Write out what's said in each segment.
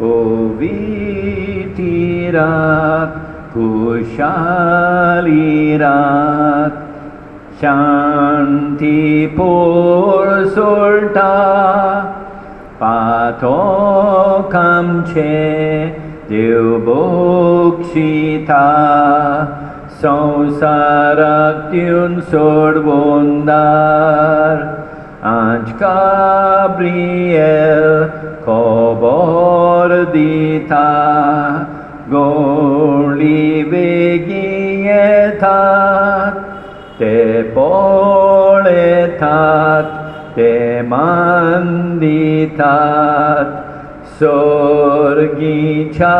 पवित्र रात, खुशहाली रात, शांतीपूर सुलटा पातोक आमचे देव बक्षिता, संवसाराक दिवन सोडवून दार. आज गाब्रिएल खबर दिता, गोडली बेगीन येतात, ते पळयतात, ते मान दितात स्वर्गीच्या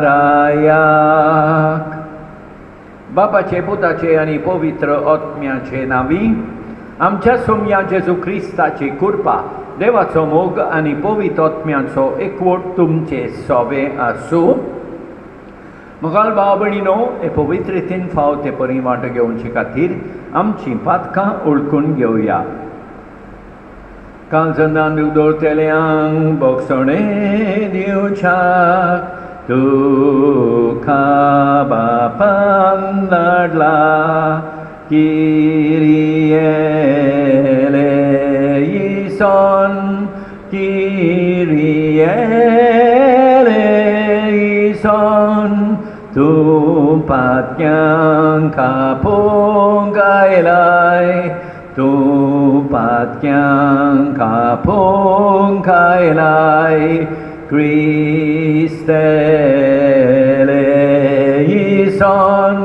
रायाक. बापाचे, पुताचे आणि पवित्र आत्म्याचे नावी. आमच्या सोम्या जेजू ख्रिस्ताची कृपा, देवाचो मोग आणि पवित्र आत्म्याचो एकवट तुमचे सोबे आसूं. मोगाल भाव भयणीनो, हे पवित्र रितीन फावत ते परी वांटो घेवचे खातीर आमची पातकां ओळखून घेवया. काळजांत उदोरतेल्यांक बोगसणें दिवच्याक तुका बापान धाडला. Kyrie eleison, Kyrie eleison, tu patkyang kapong kailay, tu patkyang kapong kailay, Christe eleison,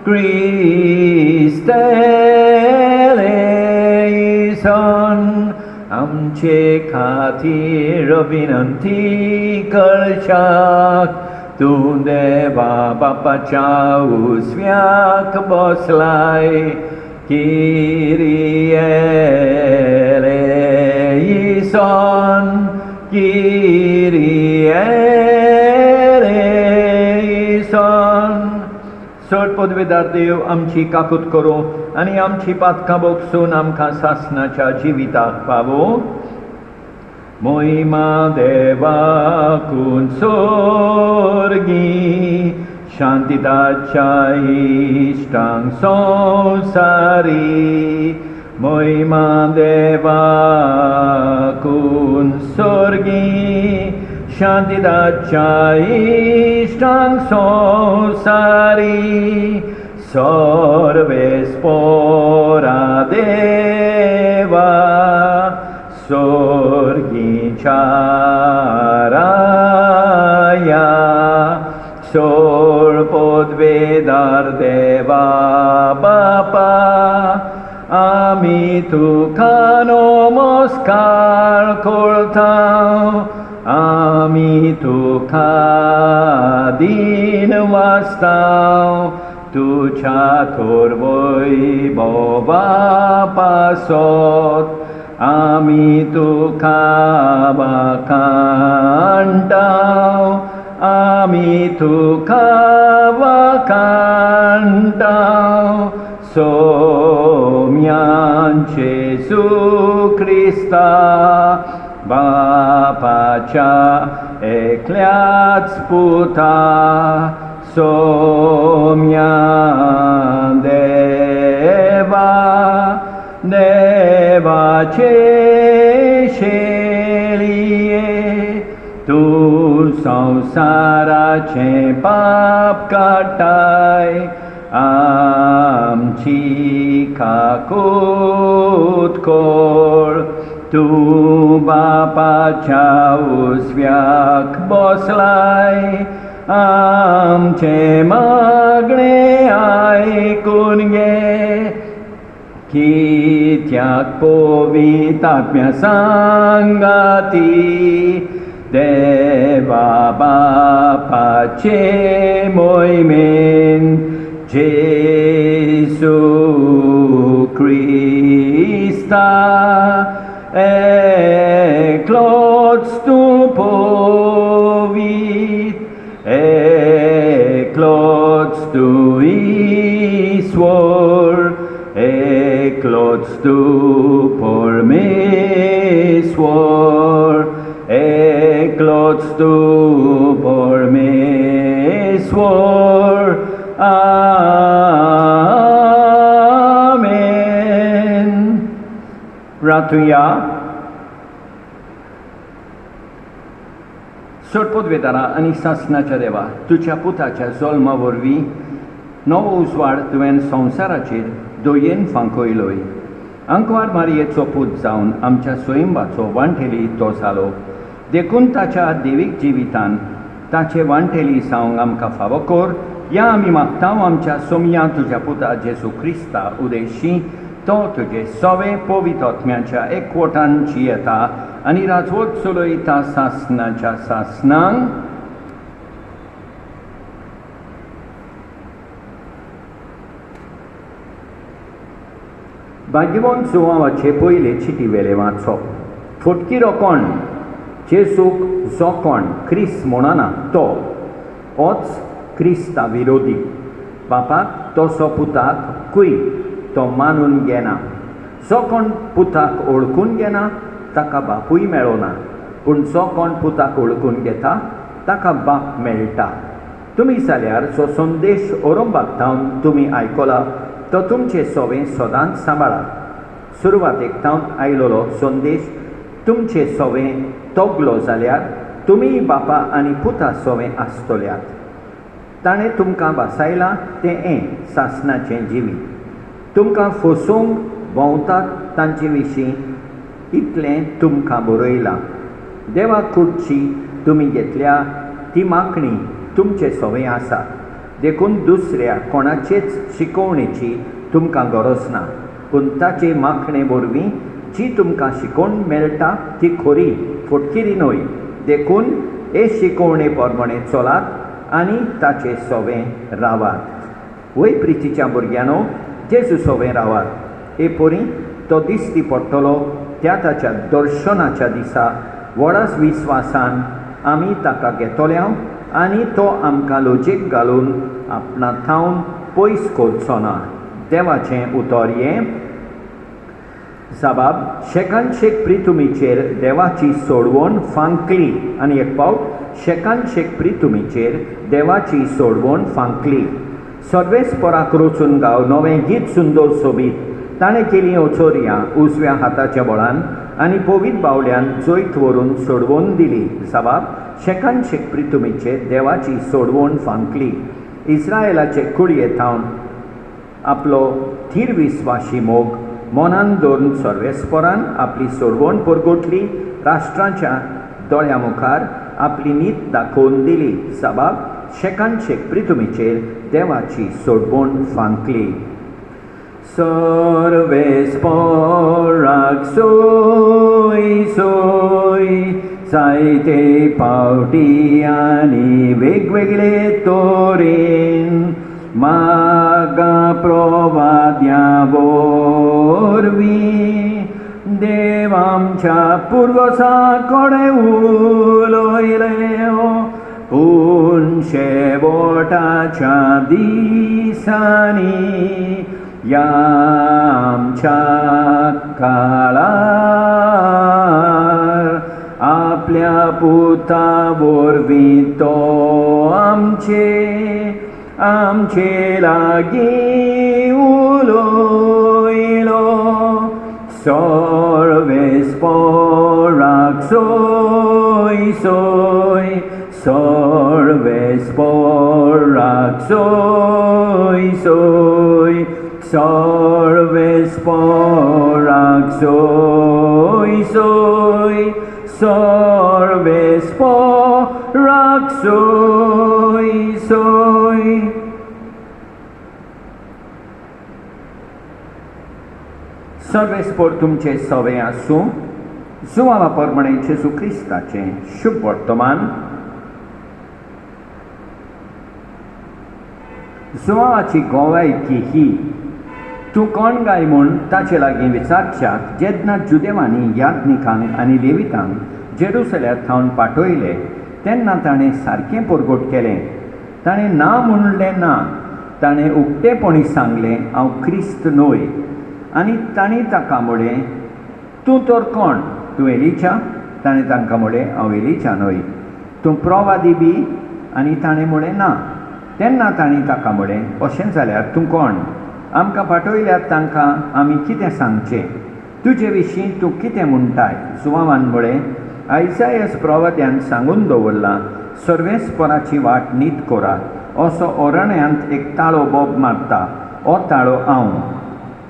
Christe eleison. आमचे खातीर विनंती करशाक, तूं देवा बापाच्या उजव्याक बसलाय. Kyrie eleison, Kyrie eleison. चड पदवेदार देव, आमची काकूत करो आनी आमची पातकां बोगसून आमकां सासणाच्या जिविताक पावो. मोहिमा देवाकून सोर्गी, शांतीताच्या इश्टांक संवसारी. मोहिमा देवाकून सोर्गी, शांतीताच्या इश्टांक संवसारी. सर्वेस्परा देवा, स्वर्गीच्या राया. सोड पदवेदार देवा बापा, आमी तुका नमस्कार करतां. आमी तुका दिन वाजतां. तुझ्या थोर वैभवा पासत आमी तुका वाखाणटां. आमी तुका वाखाणटां. सोम्यांचे जेजू ख्रिस्ता, बापाच्या एकल्याच पुता. सोम्या देवा, देवाचे शेळिये, तूं संवसाराचे पाप काटाय. आमची काकूत कोर, तूं बापाच्या उजव्याक बसलाय. आमचे मागणे आयकून घे. कित्याक पवित्र आत्म्या सांगाती देवा बापाचे मोहिमेन जेजू Christa, eklots tu povit, eklots tu iswor, eklots tu pormeswor, eklots tu परमेश्वर आमेन. प्रार्थूया. सोडपोतवेतारा आनी सासणाच्या देवा, तुज्या पुताच्या जल्मा वरवीं नवो उजवाड तुवें संवसाराचेर दोयेन फांकयलोय. अंकवार मारयेचो पूत जावन आमच्या स्वयंबाचो वांठेली तो जालो. देखून ताच्या देवीक जिवितान ताचे वांठेली जावंक आमकां फावो कर. या आमी मागता आमच्या सोमया तुज्या पुता जेजू क्रिस्ता उदेशी तो तुजे सवे पवित्र आत्म्याच्या एकवटान जियेता आनी राजवट चलयता सासणाच्या सासणांक. भाग्यवान सुवावाचे पयले चिटी वेले वाचप. फटकी रोखण जेजूक जो कोण क्रिस्त म्हणना तो होच क्रिस्ता विरोधी. बापाक तसो पुताक कुय तो मानून घेना. जो कोण पुताक ओळखून घेना ताका बापूय मेळना, पूण जो कोण पुताक ओळखून घेता ताका बाप मेळटा. तुमी जाल्यार जो संदेश औरंगाबाद थावन तुमी आयकला तो तुमचे सोवे सदांच सांबाळा. सुरवातेक थावन आयलोलो संदेश तुमचे सोवे तोगलो जाल्यार तुमी बापा आनी पुता सोवे आसतल्यात. ताणें तुमकां बासायलां तें सासणाचें जिवीत. तुमकां फसोवंक भोंवतात तांचे विशीं इतलें तुमकां बरयलां. देवा कुडची तुमी घेतल्या ती मागणी तुमचे सोवे आसा. देखून दुसऱ्या कोणाचेच शिकोवणेची तुमकां गरज ना, पूण ताचे मागणे वरवीं जी तुमकां शिकोवण मेळटा ती खरी फटकिरी न्हय. देखून हे शिकोवणे प्रमाणे चलात आनी ताचे सोवे रावात. वय प्रितीच्या भुरग्यांनो, जेजू सोवे रावात. हे परी तो दिसती पडटलो त्या ताच्या दर्शनाच्या दिसा व्हडाच विस्वासान आमी ताका घेतल्या आनी तो आमकां लजेक घालून आपणा थावन पयस करचो ना. देवाचें उतर हें. जबाब. शेकान शेक प्रितुमीचेर देवाची सोडवण फांकली. आनी एक पावट. शेकान शेक प्रितुमीचेर देवाची सोडवण फांकली. सर्वेस्पराक रचून गांव नवें गीत सुंदर सोबीत ताणें केली ओचोरियां उजव्या हाताच्या बळान आनी पवित्र बावल्यान जैत व्हरून सोडवण दिली. जबाब. शेकान शेक प्रितुमीचेर देवाची सोडवण फांकली. इस्रायलाचे कुडये थावन आपलो थीर विस्वाशी मोग मनान दवरून सर्वेस्परान आपली सोडवण परगटली. राष्ट्राच्या दोळ्या मुखार आपली नीत दाखोवन दिली. जबाब. शेकान शेक प्रितुमीचेर देवाची सोडवण फांकली. सर्वेस्पराक सोय सोय जायते पावटी आनी वेगवेगळे तोरेन मागा प्रवाद्या वरवीं देव आमच्या पुर्वसा कडेन उलयले. पूण शेवटाच्या दिसांनी या आमच्या काळार आपल्या पुता वरवीं तो आमचे लागीं उलयलो. सर्वेस्पराक सोय सोय सर्वेस्पराक सोय सोय सर्वेस्पराक सोय सोय सर्वेस्पराक सोय सोय. सर्वेस्पर तुमचे सवे आसूं. जुवावा प्रमाणे जेजू क्रिस्ताचें शुभ वर्तमान. जुवावाची गोवायकी ही. तूं कोण गाय म्हूण ताचे लागीं विचारच्याक जेन्ना जुदेवांनी याज्ञिकांक आनी लेवितांक जेरुसलेम थावन पाठयले तेन्ना ताणें सारकें परगट केलें. ताणें ना म्हणलें ना. ताणें उक्तेपणी सांगलें हांव क्रिस्त न्हय. आनी तांणी ताका म्हळें तूं तर कोण? तूं एलिचा? ताणें तांकां म्हळें हांव एलिचा न्हय. तूं प्रोवा दिबी? आनी ताणें म्हळें ना. तेन्ना तांणी ताका म्हळें, अशें जाल्यार तूं कोण? आमकां पाठयल्यार तांकां आमी कितें सांगचें? तुजे विशीं तूं कितें म्हणटाय? जुवावान म्हळें, आयसायास प्रवाद्यान सांगून दवरलां, सर्वेस्पराची वाट नीट करात, असो अरण्यांत एक ताळो बोब मारता, हो ताळो हांव.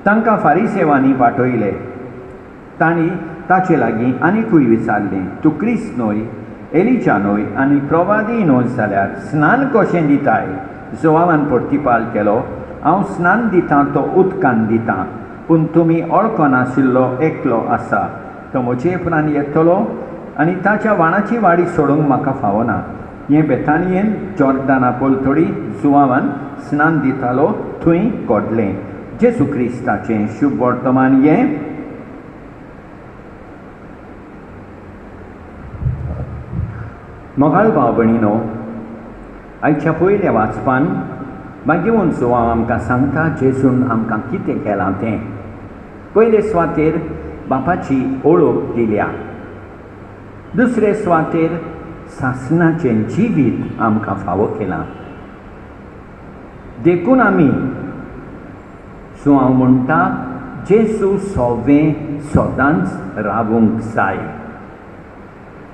तांकां फारिसेवांनी पाठयले. तांणी ताचे लागीं आनीकूय विचारलें, तूं क्रिस्त न्हय, एलिजा न्हय, आनी प्रवादी न्हय जाल्यार स्नान कशें दिताय? जुवावान प्रतिपाल केलो, हांव स्नान दितां तो उदकान दितां, पूण तुमी वळखनाशिल्लो एकलो आसा, तो म्हजे उपरांत येतलो आनी ताच्या वाणाची वाडी सोडूंक म्हाका फावना. हें बेथानियेन जॉर्दाना पलतडी जुवावान स्नान दितालो थंय घडलें. जेजू क्रिस्ताचें शुभ वर्तमान हें. मोगाळ भाव भयणीनो, आयच्या पयल्या वाचपान मागीर जुवांव आमकां सांगता जेजून आमकां कितें केलां तें. पयले सुवातेर बापाची ओळख दिल्या. दुसरे सुवातेर सासणाचें जिवीत आमकां फावो केलां. देखून आमी जुवांव म्हणटा, जेजू सोबें सदांच रावूंक जाय.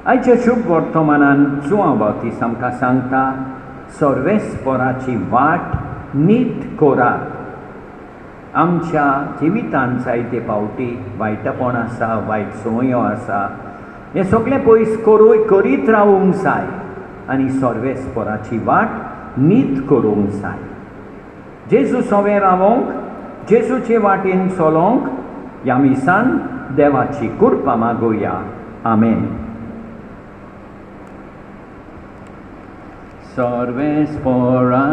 आयच्या शुभ वर्तमानान जुवांव बावतीस आमकां सांगता, सर्वेस्पराची वाट नीट करात. आमच्या जिवितांत जायते फावटी वायटपण आसा, वायट संवयो आसा, हें सगळें पयस करीत रावूंक जाय आनी सर्वेस्पराची वाट नीट करूंक जाय. जेजू सोबें रावोंक, जेजूचे वाटेन चलोंक ह्या मिसान देवाची कृपा मागुया. आमेन. सर्वेस्परा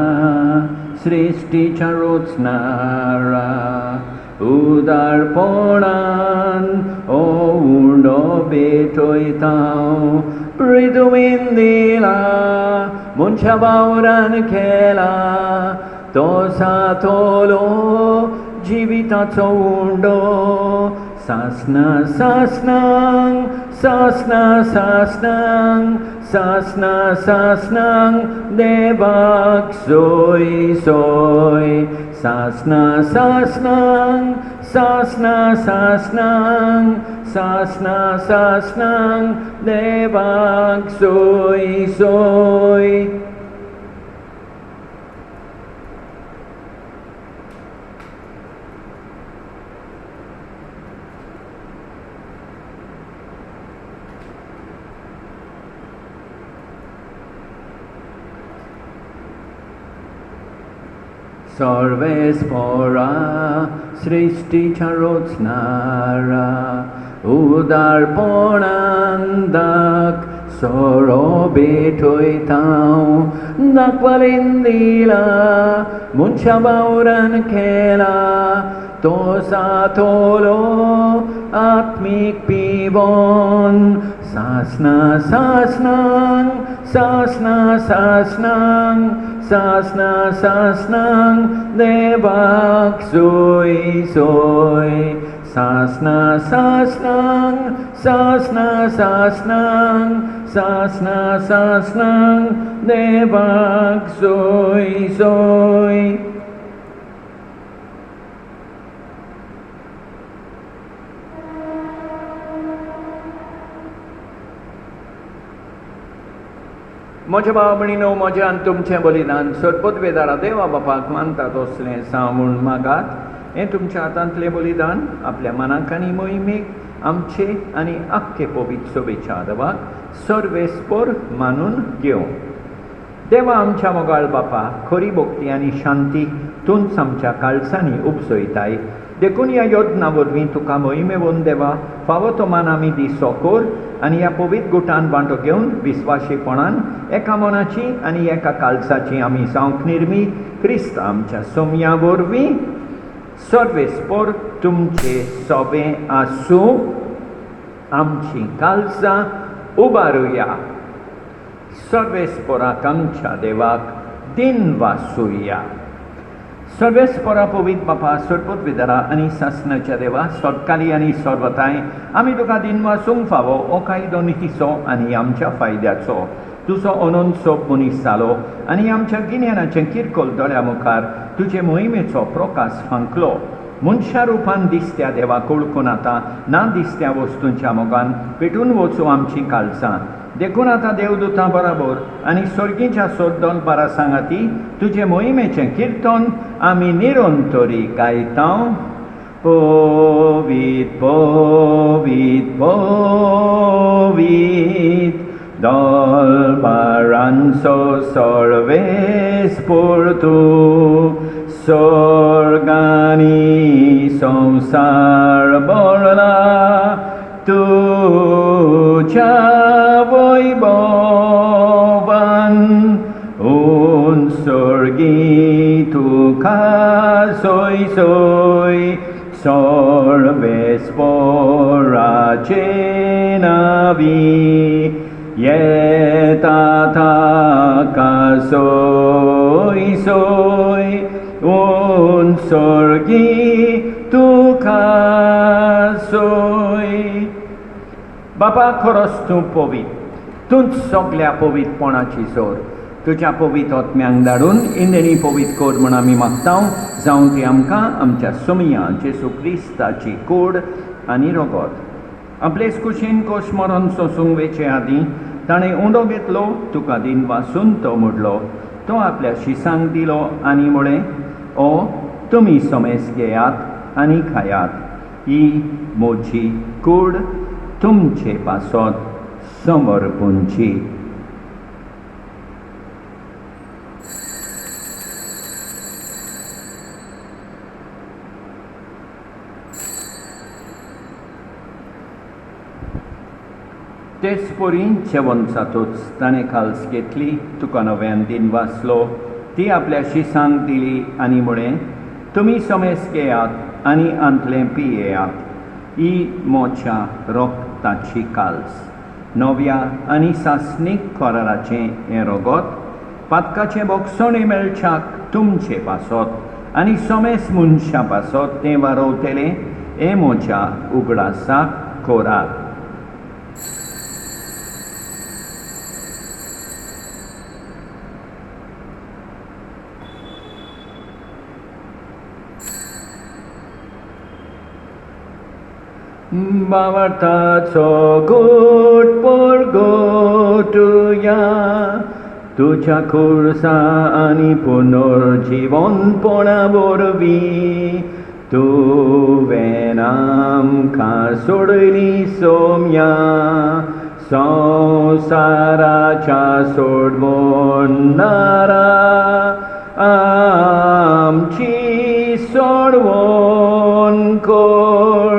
सृष्टीच्या रचणारा, उदारपणान ओ उंडो भेटयता, पृथ्वीन दिला मनशा वावरान केला, तो सातलो जिविताचो उंडो. सासना सासनांक, सासना सासनांक, सासना सासनांक देवाक सोय सोय. सासना सासनांक, सासना सासनांक, सासना सासनांक देवाक सोय सोय. सर्वेस्परा सृष्टीच्या रचणारा, उदारपणान दाक सोरो भेटयता, दाखवालेन दिला मनशा वावरान केला, तो सातलो आत्मीक पिवोन. सासना सासनांक, सासना सासनांक, सासना सासनांक देवाक सोय सोय. सासना सासनांक, सासना सासनांक, सासना सासनांक देवाक सोय सोय. म्हज्या भाव भयणीनो, म्हज्यान तुमचें बलिदान सदपदवेदारा देवा बापाक मानता तसलें सांगून मागात. हें तुमच्या हातांतलें बलिदान आपल्या मनाक आनी मोहिमेक आमचे आनी आख्खे पवित्र सभेच्या देवाक सर्वेस्पर मानून घेवं. देवा आमच्या मोगाळ बापा, खरी भक्ती आनी शांती तूंच आमच्या काळजांनी उपसयताय. देखून ह्या यत्ना वरवीं तुका मोहिमेवून देवा फावो तो मान आमी दिसो कर आनी ह्या पवित्र गुटान वांटो घेवन विस्वाशीपणान एका मनाची आनी एका काळजाची आमी जावंक निर्मी क्रिस्त आमच्या सोमया वरवीं. सर्वेस्पर तुमचे सोबें आसूं. आमची काळजां उबारुया. सर्वेस्पराक आमच्या देवाक दिन वासुया. सर्वेस्परा पवित्र बापा, सर्वोद्विदारा आनी सासणाच्या देवा, सदकाली आनी सर्वताय आमी तुका दिन वासूंक फावो हो कायदो नितीचो आनी आमच्या फायद्याचो. तुजो अनंतसो मनीस जालो आनी आमच्या गिन्यानाचें किरकोल दोळ्या मुखार तुजे मोहिमेचो प्रकाश फांकलो. मनशा रुपान दिसत्या देवाक वळखून आतां ना दिसत्या वस्तूंच्या मोगान पेटून वचूं आमचीं काळजां. देखून आतां देवदूतां बरोबर आनी सर्गीच्या सोदोन बारा सांगाती तुजे मोहिमेचें किर्तन आमी निरंतरी गायता. Povit, povit, povit, dolbaranso sorves purtu, sorgani samsar borla, tuja voibovan, un sorgi tuka soy soy, sorves poracenavi, yetata soy soy, un sorgi tuka soy. बाबा खरोच तूं पवित, तूंच सगल्या पवितपणाची सोर. तुज्या पवित आत्म्यांक धाडून इंदेनी पवित कर म्हूण आमी मागता. जावं ती आमकां आमच्या सोमया जेसू क्रिस्ताची कूड आनी रगत. आपलेच कुशीन कोश मरण सोसूंक वेचे आदीं ताणें उंडो घेतलो, तुका दिन वासून तो मोडलो. तो आपल्या शिसांक दिलो आनी म्हळें, ओ तुमी सोमेस घेयात आनी खायात. ही म्हजी कूड तुमचे पासत समर्पूंची. तेच पोरी जेवण जातूच ताणें खाल्स घेतली, तुका नव्यान दिन वाचलो, ती आपल्या शिसांक दिली आनी म्हळें, तुमी सोमेस घेयात आनी आंतलें पियेयात. ही म्हज्या रोगताची काल्स. नव्या आनी सासणीक कराराचें हें रगत पातकाचें बोगसोणें मेळच्याक तुमचे पासत आनी सोमेस मनशा पासत तें वारोवतलें हें म्हज्या उगडासाक कोरात. बावताचो गोट परगोटुया, तुझ्या खुर्सा आनी पुनर्जीवनपणा वरवीं तुवें आमकां सोडली सोम्या. संवसाराच्या सोडवणारा आमची सोडवण कर.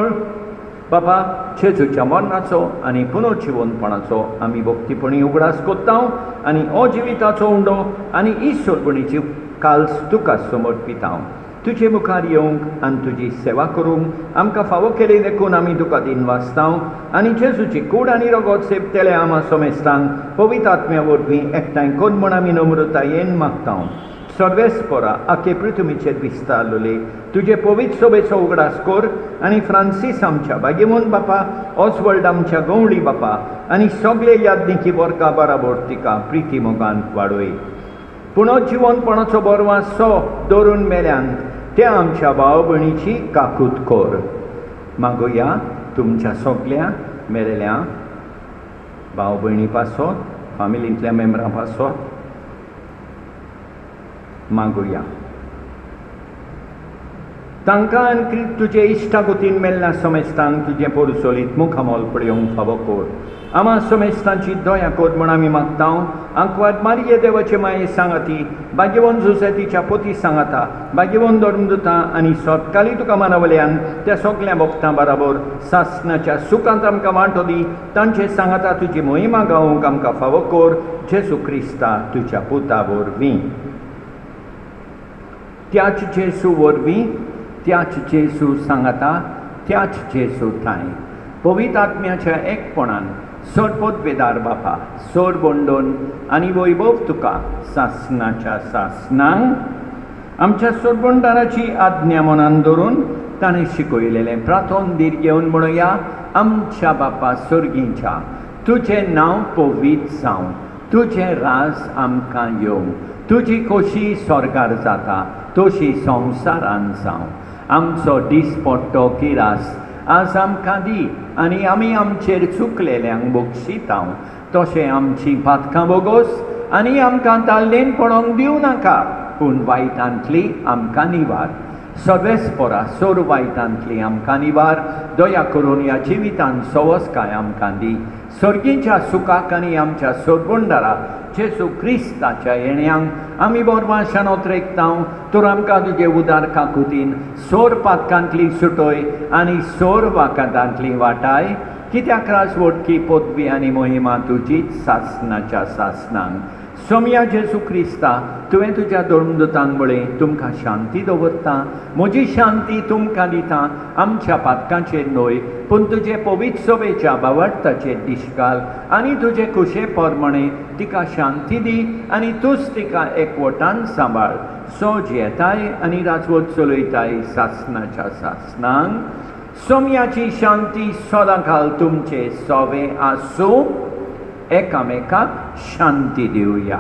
बाबा जेजूच्या मरणाचो आनी पुनर्जीवनपणाचो आमी भक्तीपणी उगडास कोत्ता आनी अजिविताचो उंडो आनी ईश्वरपणीची काल्स तुका समर्पिता. तुजे मुखार येवंक आनी तुजी सेवा करूंक आमकां फावो केली देखून आमी तुका दिन वाचता आनी जेजूची कूड आनी रगत सेवतले आमा सोमेस्तांक पवित्र आत्म्या वरवीं एकठांय कर म्हूण आमी नम्रतायेन मागता. सर्वेस्परा आखे पृथ्वीचेर विस्तारलोले तुजे पवित्र सोबेचो उगडास कर आनी फ्रांसीस आमच्या भाग्यवन बापा, ऑसवर्ल्ड आमच्या गवळी बापा आनी सगळे याज्ञिकी वर्गा बराबर तिका प्रिती मोगान वाडोय. पुनर्जीवनपणाचो बरवास सो दवरून मेल्यान त्या आमच्या भाव भयणीची काकूट कर. मागुया तुमच्या सगळ्या मेलेल्या भाव भयणी पासत, फामिलींतल्या मेंबरां पासत मागुया. तांकां आनी तुजे इश्टागतीन मेल्ल्या सोमेस्तांक तुजे पोरसोलीत मुखामोल पळयोवंक फावो कर. आमा सोमेस्तांची दया कर म्हूण आमी मागता. आंकवाद मारिये देवाचे माये सांगाती, भाग्यवन जुसेतीच्या पोती सांगाता, भाग्यवन धर्मदुतां आनी सतकाली तुका मानवल्यान त्या सगळ्या भक्तां बराबर सासणाच्या सुखांत आमकां वांटो दी. तांचे सांगाता तुजी मोहिमा गावूंक आमकां फावो कर. जेजू क्रिस्ता तुज्या पुता वरवीं. त्याच जेजू वरवीं, त्याच जेजू सांगाता, त्याच जेजू थाय पवित्र आत्म्याच्या एकपणान सरपदवेदार बापा सोर बोंडोन आनी वैभव तुका सासणाच्या सासणांक आमच्या सोरबोंडाराची आज्ञा मनान दवरून ताणें शिकयलेलें प्रार्थोन दीर घेवन म्हणुया. आमच्या बापा सर्गीच्या तुजें नांव पवित्र जावं, तुझे रास आमकां येवंक, तुजी खोशी स्वर्गार जाता तशी संवसारान जावं. आमचो दिसपट्टो किरास आज आमकां दी, आनी आमी आमचेर चुकलेल्यांक बक्षितांव. तशें आमची पातकां बोगोस आनी आमकां ताल्लेन पडोंक दिवं नाका, पूण वायटांतली आमकां निवार. सदवेस्परा सोर वायटांतली आमकां निवार. दया करून ह्या जिवितान सवस्काय आमकां दी. सर्गीच्या सुखाक आनी आमच्या सोडगोंडारा जेजू क्रिस्ताच्या येण्याक आमी बोरमाशान ओतरेकतांव. तर आमकां तुजे उदार काकुतीन सोर पातकांतली सुटोय आनी सोर वाकांतांतली वाटाय. कित्याक राजवटकी पदवी आनी मोहिमा तुजीच सासनाच्या सासनांक. सोम्या जेजू क्रिस्ता, तुवें तुज्या दोळमदुतांक बळय तुमकां शांती दवरता. म्हजी शांती तुमकां दिता. आमच्या पातकांचेर न्हय, पूण तुजे पवित्र सभेच्या बावडताचेर दिश्काल आनी तुजे कुशे परमणे तिका शांती दी आनी तूंच तिका एकवटान सांबाळ. सोज येताय आनी राजवट चलयताय सासनाच्या सासनांक. सोम्याची शांती सदांकाल तुमचे सोवे आसूं. एकामेकाक शांती दिवया.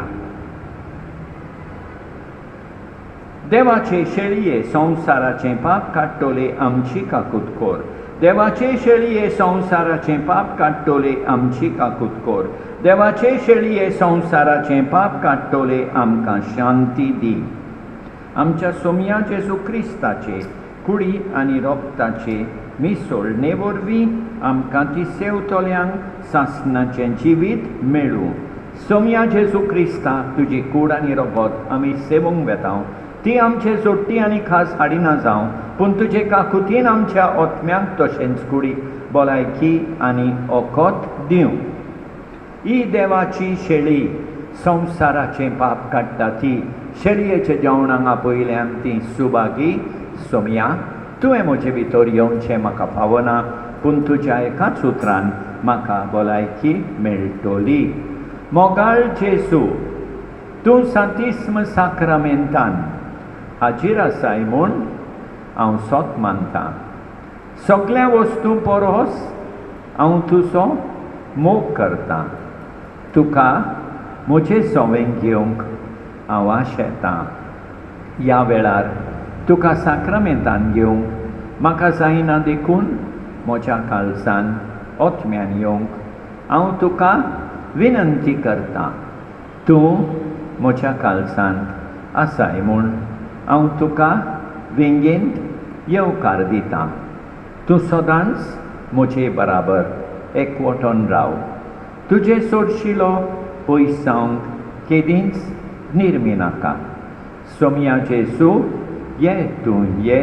देवाचे शेळये संवसाराचें पाप काडटोले आमची काकूत कोर. देवाचे शेळये संवसाराचें पाप काडटोले आमची काकूत कोर. देवाचे शेळये संवसाराचें पाप काडटोले आमकां शांती दी. आमच्या सोम्या जेजू क्रिस्ताचे कुडी आनी रोगताचे मिसळणे वरवीं आमकां ती सेवतोल्यांक सासनाचें जिवीत मेळूं. सोम्या जेजू क्रिस्ता, तुजी कूड आनी रोगत आमी सेवूंक वेतांव. ती आमचे जोडटी आनी खास हाडिना जावं, पूण तुजे काकुतीन आमच्या ओतम्यांक तशेंच कुडीक भलायकी आनी ओकोत दिवं. ही देवाची शेळी संवसाराचें पाप काडटा ती शेळयेच्या जेवणाक आपयल्यान ती सुभागी. सोम्या, तुवें म्हजे भितर येवचें म्हाका फावना, पूण तुज्या एकाच उतरान म्हाका भलायकी मेळटली. मोगाळ जेजू, तूं सांतिस्म साक्रामेंतान हाजीर आसाय म्हूण हांव सोत मानतां. सगळ्या वस्तू परस हांव तुजो मोग करतां. तुका म्हजे सवें घेवंक हांव आशेतां. ह्या वेळार तुका साक्रामेंतान घेवंक म्हाका जायना देखून म्हज्या काळजान ओतम्यान येवंक हांव तुका विनंती करतां. तूं म्हज्या काळजांत आसाय म्हूण हांव तुका विंगेंत येवकार दितां. तूं सदांच म्हजे बराबर एकवटोन राव. तुजे सोडशिलो पयस जावंक केदींच निर्मी नाका. सोम्या जेजू, ये तूं ये,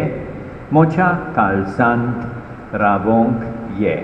म्हज्या काळजांत रावोंक ये.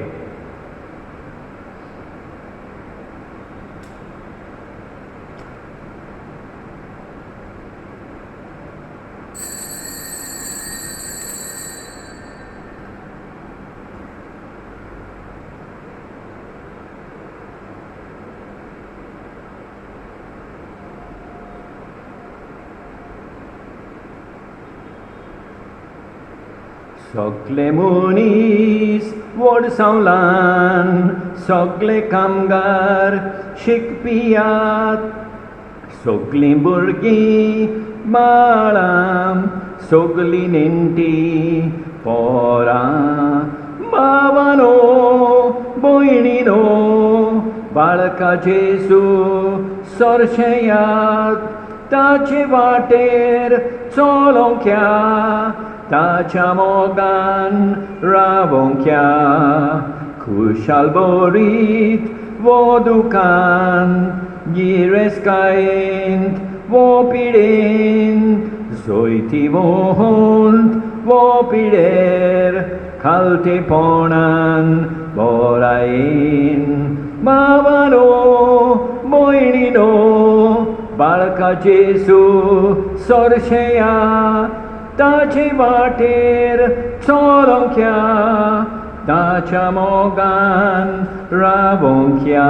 सगळे मनीस व्हड सावन ल्हान, सगळे कामगार शिकपियात, सगळीं भुरगीं बाळां, सगळीं नेण्टी पोरां, भावानो भयणीनो, बाळका जेजू सोरशेयात, ताचे वाटेर चलोंक या, ताच्या मोगान रावोंक या. खुशाल बरीत वो दुकान, गिरेस्कायेंत वो पिडेंत, जोयती वोंत वो पिडेर, खालतेपणान बोरायेन. भावानो भयणीनो, बाळका जेजू सोरशेया, ताचे वाटेर चलोंक या, ताच्या मोगान रावोंक या.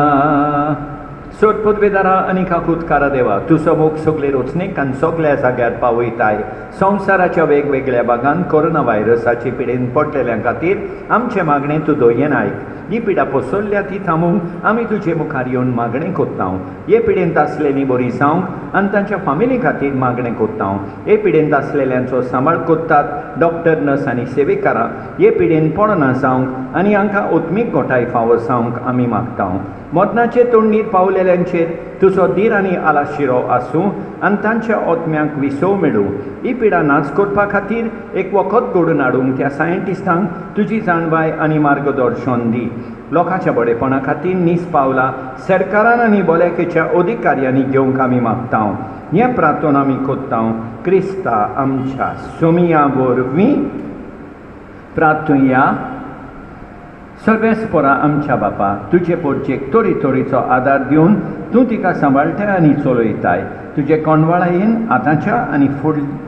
सोद पदवेदारा आनी काकुतकारा देवा, तुजो मोग सगळे रोचणेक आनी सगळ्या जाग्यार पावयताय. संवसाराच्या वेगवेगळ्या भागांत कोरोना व्हायरसाचे पिडेन पडलेल्या खातीर आमचे मागणें तूं दयेन आयक. जी पिडा पोसल्ल्या ती थांबूंक आमी तुजे मुखार येवन मागणें कोत्ता हे पिडेंत आसलेलीं बरी जावंक आनी तांच्या फामिली खातीर मागणें कोत्ता हे पिडेंत आसलेल्यांचो सांबाळ कोत्तात डॉक्टर नर्स आनी सेवेकारां हे पिडेन पडना जावंक आनी हांकां ओत्मीक घोटाय फावो जावंक आमी मागता मरणाचे तोंडीर पावलेल्यांचेर तुजो धीर आनी आलाशिरो आसूं आनी तांच्या ओतम्यांक विसव मेळूं ही पिडा नाच करपा खातीर एक वखद घडोवन हाडूंक त्या सायंटिस्टांक तुजी जाणबाय आनी मार्गदर्शन दी लोकांच्या बरेपणा खातीर नीस पावला सरकारान आनी भलायकेच्या अधिकाऱ्यांनी घेवंक आमी मागता हें प्रार्थना आमी कोत्ता क्रिस्ता आमच्या सोमिया वरवीं प्रार्थुया सर्वेस्परा आमच्या बापा तुजे पोरचेक तोरीचो आदार दिवन तूं तिका सांबाळटाय आनी चलयताय तुजे कोणवाळायेन आतांच्या आनी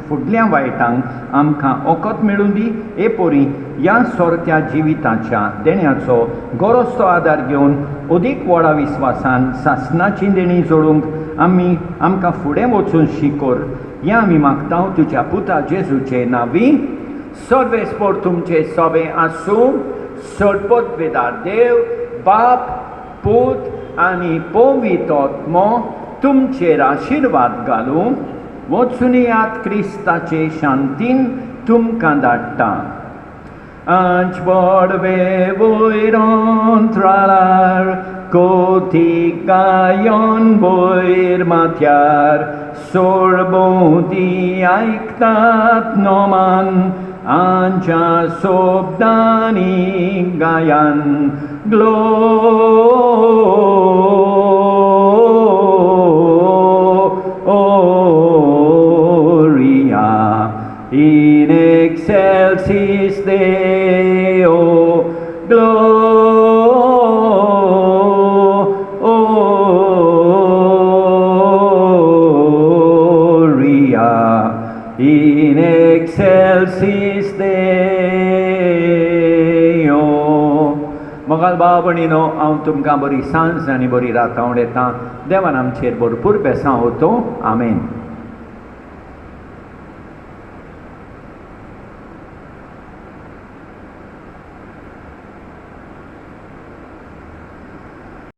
फुडल्या वायटांक आमकां ओकत मेळूं दी हे पोरी ह्या सोरत्या जिविताच्या देण्याचो गरजतो आदार घेवन अदीक व्हडा विस्वासान सासणाची देणी जोडूंक आमकां फुडें वचून शिकोर हें आमी मागता तुज्या पुता जेजूचे नांवी सर्वेस्पर तुमचे सोबे आसूं सर्वोद्वेदार देव बाप पूत आनी पवित्र आत्मो तुमचेर आशिर्वाद घालूं वचूनियात क्रिस्ताचे शांतीन तुमकां धाडटा आंच बडवे वयरोन त्रालार कोथीक गायोन वयर माथ्यार सोडभोवती आयकतात नोमान आंच्या सोबदानी गायन Gloria in excelsis Deo Gloria in excelsis Deo मोगाल भाव भयणीनो हांव तुमकां बरी सांज आनी बरी रातावण येता देवान आमचेर भरपूर बेसांव होतो आमेन.